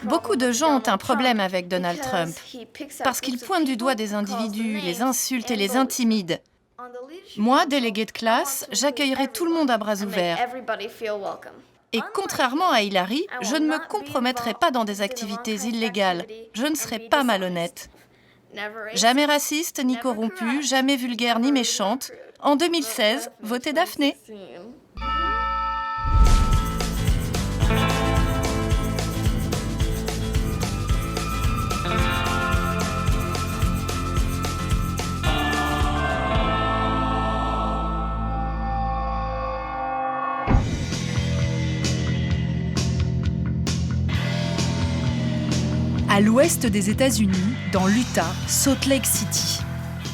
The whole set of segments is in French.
Beaucoup de gens ont un problème avec Donald Trump parce qu'il pointe du doigt des individus, les insulte et les intimide. Moi, déléguée de classe, j'accueillerai tout le monde à bras ouverts. Et contrairement à Hillary, je ne me compromettrai pas dans des activités illégales. Je ne serai pas malhonnête. Jamais raciste ni corrompue, jamais vulgaire ni méchante. En 2016, votez Daphné. À l'ouest des États-Unis, dans l'Utah, Salt Lake City.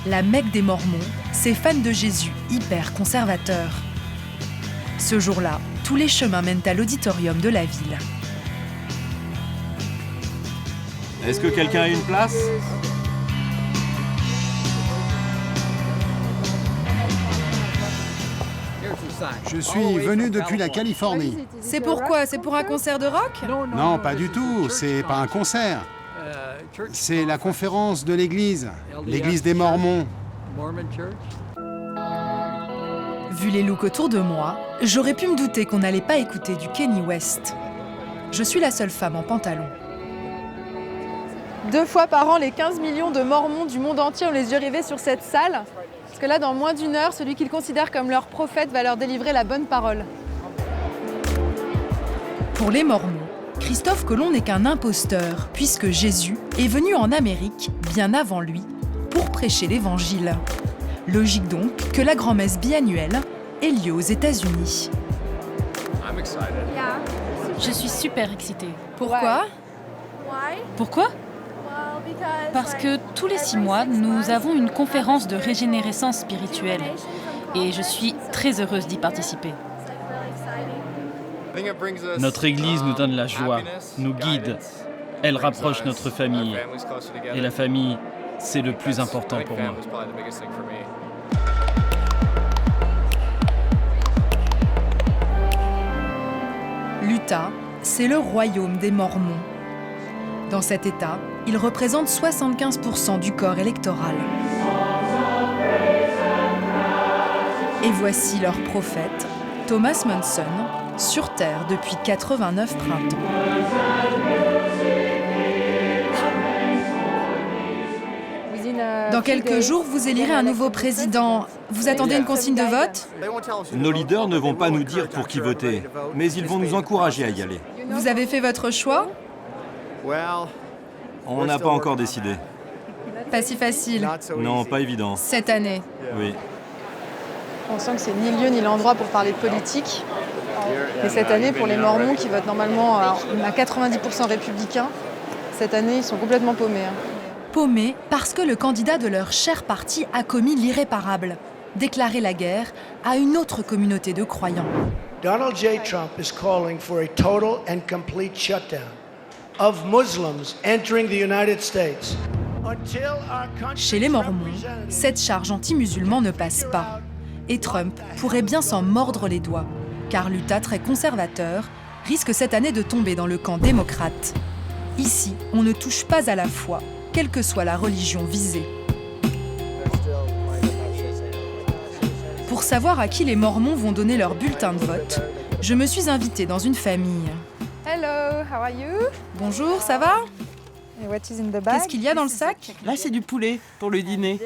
La Mecque des Mormons, ces fans de Jésus hyper conservateurs. Ce jour-là, tous les chemins mènent à l'auditorium de la ville. Est-ce que quelqu'un a une place ? Je suis venu depuis la Californie. C'est pourquoi ? C'est pour un concert de rock ? Non, pas du tout, c'est pas un concert. C'est la conférence de l'église des Mormons. Vu les looks autour de moi, j'aurais pu me douter qu'on n'allait pas écouter du Kanye West. Je suis la seule femme en pantalon. 2 fois par an, les 15 millions de Mormons du monde entier ont les yeux rivés sur cette salle. Parce que là, dans moins d'1 heure, celui qu'ils considèrent comme leur prophète va leur délivrer la bonne parole. Pour les Mormons, Christophe Colomb n'est qu'un imposteur, puisque Jésus est venu en Amérique, bien avant lui, pour prêcher l'Évangile. Logique donc que la grand-messe biannuelle ait lieu aux États-Unis. Je suis super excitée. Pourquoi ? Pourquoi ? Parce que tous les 6 mois, nous avons une conférence de régénérescence spirituelle. Et je suis très heureuse d'y participer. Notre Église nous donne la joie, nous guide. Elle rapproche notre famille. Et la famille, c'est le plus important pour moi. L'Utah, c'est le royaume des Mormons. Dans cet État, ils représentent 75% du corps électoral. Et voici leur prophète, Thomas Monson, sur Terre depuis 89 printemps. Dans quelques jours, vous élirez un nouveau président. Vous attendez une consigne de vote ? Nos leaders ne vont pas nous dire pour qui voter, mais ils vont nous encourager à y aller. Vous avez fait votre choix ? On n'a pas encore décidé. Pas si facile. Non, pas évident. Cette année. Oui. On sent que c'est ni le lieu ni l'endroit pour parler de politique. Et cette année, pour les Mormons qui votent normalement à 90% républicains, cette année, ils sont complètement paumés. Paumés parce que le candidat de leur cher parti a commis l'irréparable, déclarer la guerre à une autre communauté de croyants. Donald J. Trump is calling for a total and complete shutdown of Muslims entering the United States. Chez les Mormons, cette charge anti-musulman ne passe pas. Et Trump pourrait bien s'en mordre les doigts, car l'Utah, très conservateur, risque cette année de tomber dans le camp démocrate. Ici, on ne touche pas à la foi, quelle que soit la religion visée. Pour savoir à qui les Mormons vont donner leur bulletin de vote, je me suis invitée dans une famille. Hello, how are you? Bonjour, ça va? And what is in the bag? Qu'est-ce qu'il y a dans le sac? Là, c'est du poulet pour le dîner.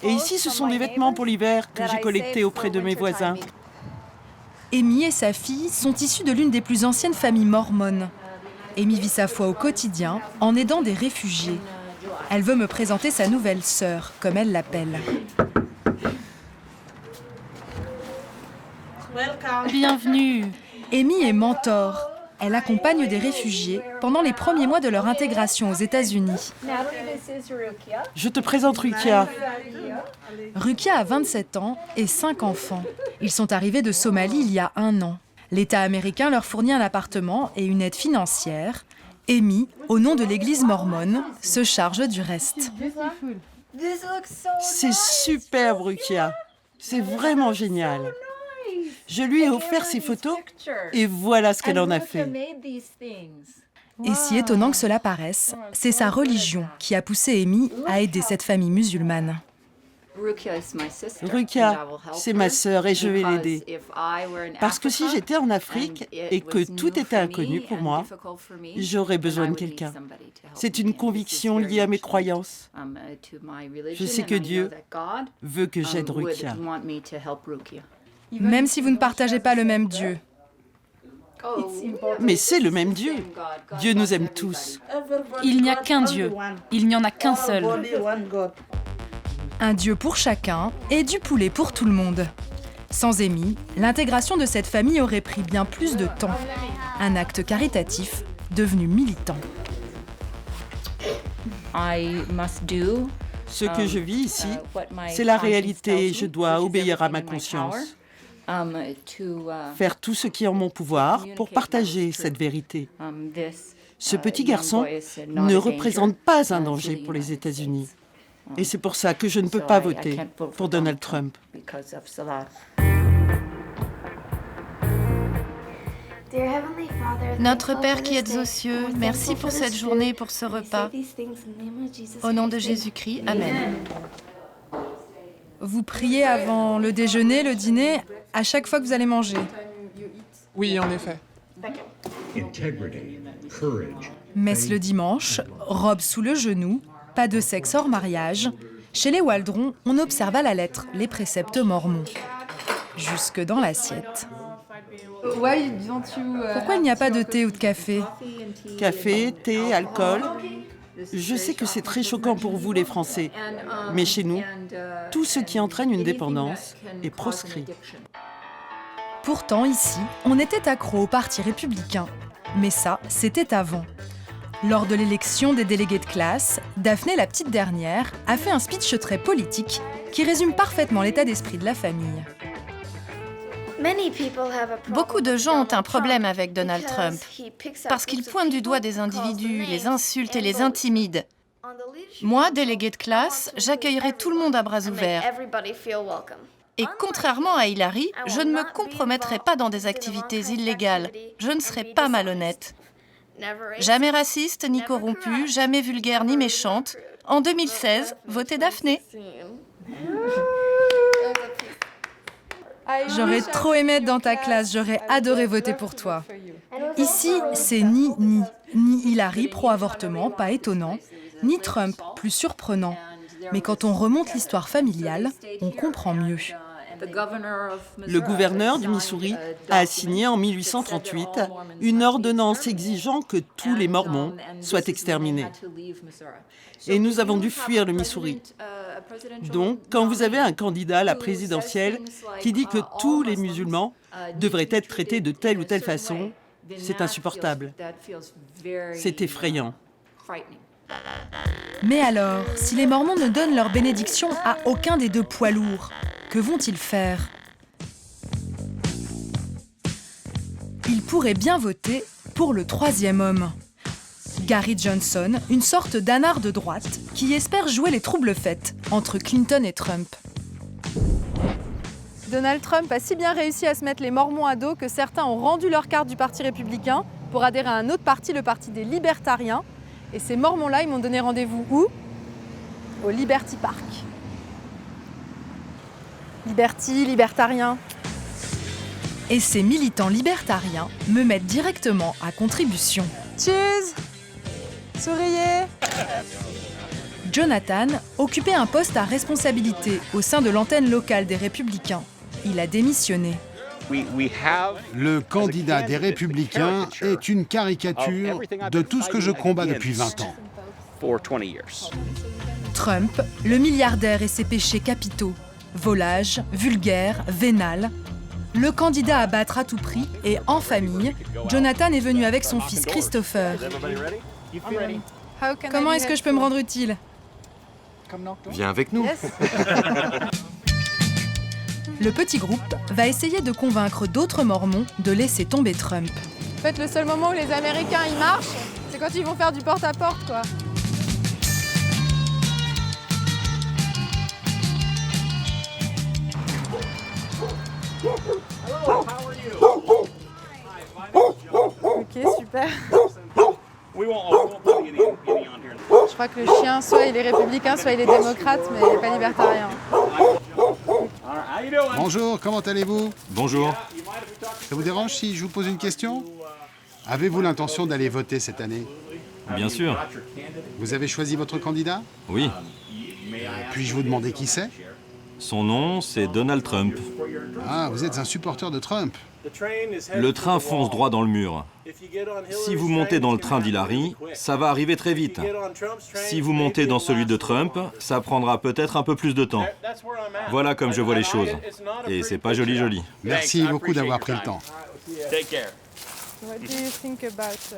Et ici, ce sont des vêtements pour l'hiver que j'ai collectés auprès de mes voisins. Amy et sa fille sont issues de l'une des plus anciennes familles mormones. Amy vit sa foi au quotidien en aidant des réfugiés. Elle veut me présenter sa nouvelle sœur, comme elle l'appelle. Bienvenue. Amy est mentor. Elle accompagne des réfugiés pendant les premiers mois de leur intégration aux États-Unis. Je te présente Rukia. Rukia a 27 ans et 5 enfants. Ils sont arrivés de Somalie il y a 1 an. L'État américain leur fournit un appartement et une aide financière. Amy, au nom de l'église mormone, se charge du reste. C'est superbe, Rukia. C'est vraiment génial. Je lui ai offert ces photos et voilà ce qu'elle en a fait. Et si étonnant que cela paraisse, c'est sa religion qui a poussé Amy à aider cette famille musulmane. Rukia, c'est ma sœur et je vais l'aider. Parce que si j'étais en Afrique et que tout était inconnu pour moi, j'aurais besoin de quelqu'un. C'est une conviction liée à mes croyances. Je sais que Dieu veut que j'aide Rukia. Même si vous ne partagez pas le même Dieu. Mais c'est le même Dieu. Dieu nous aime tous. Il n'y a qu'un Dieu. Il n'y en a qu'un seul. Un Dieu pour chacun et du poulet pour tout le monde. Sans Amy, l'intégration de cette famille aurait pris bien plus de temps. Un acte caritatif devenu militant. Ce que je vis ici, c'est la réalité et je dois obéir à ma conscience. Faire tout ce qui est en mon pouvoir pour partager cette vérité. Ce petit garçon ne représente pas un danger pour les États-Unis. Et c'est pour ça que je ne peux pas voter pour Donald Trump. Notre Père qui êtes aux cieux, merci pour cette journée et pour ce repas. Au nom de Jésus-Christ, Amen. Vous priez avant le déjeuner, le dîner, à chaque fois que vous allez manger. Oui, en effet. Messe le dimanche, robe sous le genou, pas de sexe hors mariage. Chez les Waldron, on observe à la lettre les préceptes mormons. Jusque dans l'assiette. Pourquoi il n'y a pas de thé ou de café? Café, thé, alcool. Je sais que c'est très choquant pour vous les Français, mais chez nous, tout ce qui entraîne une dépendance est proscrit. Pourtant, ici, on était accro au Parti républicain. Mais ça, c'était avant. Lors de l'élection des délégués de classe, Daphné, la petite dernière, a fait un speech très politique qui résume parfaitement l'état d'esprit de la famille. Beaucoup de gens ont un problème avec Donald Trump parce qu'il pointe du doigt des individus, les insulte et les intimide. Moi, déléguée de classe, j'accueillerai tout le monde à bras ouverts. Et contrairement à Hillary, je ne me compromettrai pas dans des activités illégales. Je ne serai pas malhonnête. Jamais raciste ni corrompue, jamais vulgaire ni méchante. En 2016, votez Daphné. J'aurais trop aimé être dans ta classe, j'aurais adoré voter pour toi. Ici, c'est ni Hillary pro-avortement, pas étonnant, ni Trump, plus surprenant. Mais quand on remonte l'histoire familiale, on comprend mieux. Le gouverneur du Missouri a signé en 1838 une ordonnance exigeant que tous les Mormons soient exterminés. Et nous avons dû fuir le Missouri. Donc, quand vous avez un candidat à la présidentielle qui dit que tous les musulmans devraient être traités de telle ou telle façon, c'est insupportable. C'est effrayant. Mais alors, si les Mormons ne donnent leur bénédiction à aucun des deux poids lourds, que vont-ils faire? Ils pourraient bien voter pour le troisième homme. Gary Johnson, une sorte d'anard de droite qui espère jouer les troubles-fêtes entre Clinton et Trump. Donald Trump a si bien réussi à se mettre les Mormons à dos que certains ont rendu leur carte du Parti républicain pour adhérer à un autre parti, le Parti des libertariens. Et ces Mormons-là, ils m'ont donné rendez-vous où? Au Liberty Park. Liberty, libertarien. Et ces militants libertariens me mettent directement à contribution. Cheers! Souriez! Jonathan occupait un poste à responsabilité au sein de l'antenne locale des Républicains. Il a démissionné. Le candidat des Républicains est une caricature de tout ce que je combats depuis 20 ans. Trump, le milliardaire et ses péchés capitaux. Volage, vulgaire, vénal. Le candidat à battre à tout prix et en famille, Jonathan est venu avec son fils Christopher. Comment est-ce que je peux me rendre utile? Viens avec nous. Le petit groupe va essayer de convaincre d'autres Mormons de laisser tomber Trump. En fait, le seul moment où les Américains y marchent, c'est quand ils vont faire du porte-à-porte, quoi. Ok, super. Je crois que le chien, soit il est républicain, soit il est démocrate, mais il n'est pas libertarien. Bonjour, comment allez-vous? Bonjour. Ça vous dérange si je vous pose une question? Avez-vous l'intention d'aller voter cette année? Bien sûr. Vous avez choisi votre candidat? Oui. Puis-je vous demander qui c'est? Son nom, c'est Donald Trump. Ah, vous êtes un supporter de Trump. Le train fonce droit dans le mur. Si vous montez dans le train d'Hillary, ça va arriver très vite. Si vous montez dans celui de Trump, ça prendra peut-être un peu plus de temps. Voilà comme je vois les choses. Et c'est pas joli. Merci beaucoup d'avoir pris le temps.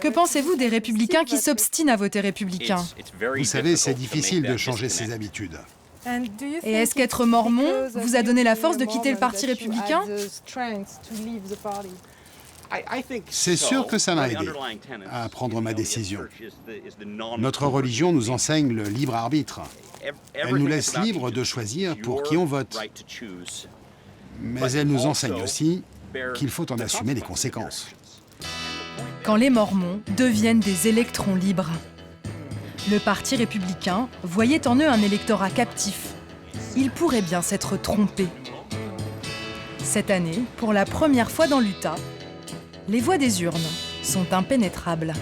Que pensez-vous des républicains qui s'obstinent à voter républicain? Vous savez, c'est difficile de changer ses habitudes. Et est-ce qu'être mormon vous a donné la force de quitter le parti républicain? C'est sûr que ça m'a aidé à prendre ma décision. Notre religion nous enseigne le libre arbitre. Elle nous laisse libres de choisir pour qui on vote. Mais elle nous enseigne aussi qu'il faut en assumer les conséquences. Quand les Mormons deviennent des électrons libres. Le Parti républicain voyait en eux un électorat captif. Ils pourraient bien s'être trompés. Cette année, pour la première fois dans l'Utah, les voies des urnes sont impénétrables.